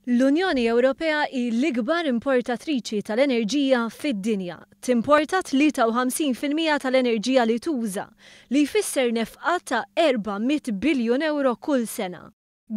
L-Unjoni Ewropea hi l-ikbar importatriċi tal-enerġija fid-dinja. Timporta 53% tal-enerġija li tuża, li jfisser nefqa ta' 400 biljun euro kull sena.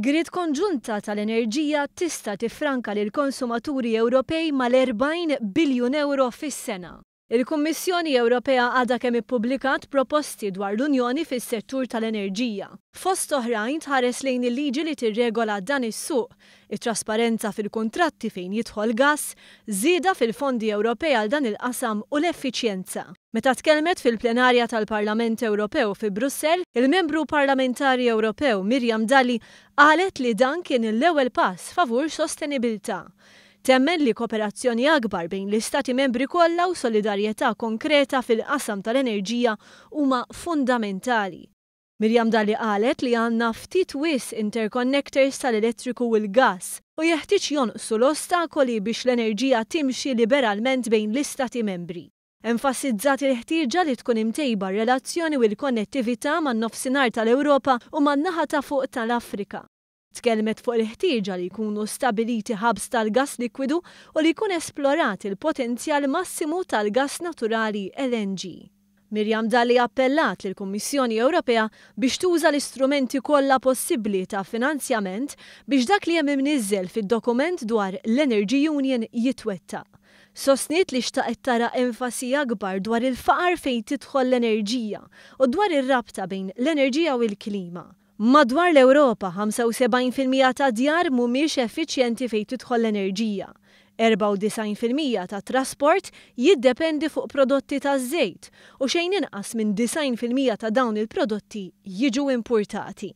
Grid konġunta tal-enerġija tista' tiffranka lill-konsumaturi Ewropej mal-40 biljun euro fis-sena. Il-Kummissjoni Ewropea għadha kemm ippubblikat proposti dwar l-Unjoni fis-settur tal-enerġija. Fost oħrajn tħares lejn il-liġi li tirregola dan is-suq, it-trasparenza fil-kuntratti fejn jidħol gass, żieda fil-fondi Ewropej għal dan il-qasam u l-effiċjenza. Meta tkellmet fil-plenarja tal-Parlament Ewropew fi Brussell, il-membru parlamentari Ewropew Miriam Dalli qalet li dan kien l-ewwel pass favur sostenibilità. Temmen li kooperazzjoni akbar bejn l-Istati membri kollha u solidarjetà konkreta fil-qasam tal-enerġija huma fundamentali. Miriam Dalli qalet li għandna ftit wis interconnectors tal-elettriku u l-gass u jeħtieġ jonqsu l-ostakoli biex l-enerġija timxi liberalment bejn l-Istati membri. Enfasizzat il-ħtieġa li tkun imtejba r-relazzjoni u l-konnettività man-nofsinhar tal-Ewropa u man-naħa ta' fuq tal-Afrika. Tkellmet fuq il-ħtieġa li jkunu stabiliti ħabs tal-gass likwidu u li jkun esplorat il-potenzjal massimu tal-gass naturali LNG. Miriam Dalli appellat lill-Kummissjoni Ewropea biex tuża l-istrumenti kollha possibbli ta' finanzjament biex dak li hemm imniżżel fid-dokument dwar l-Energy Union jitwettaq. Sostniet li xtaqet tara enfasi akbar dwar il-faqar fejn tidħol l-enerġija u dwar ir-rabta bejn l-enerġija u l-klima. Madwar l-Ewropa 75% ta' djar mhumiex effiċjenti fejn tidħol l-enerġija. 94% ta' trasport jiddependi fuq prodotti taż-żejt u xejn inqas minn 90% ta' dawn il-prodotti jiġu importati.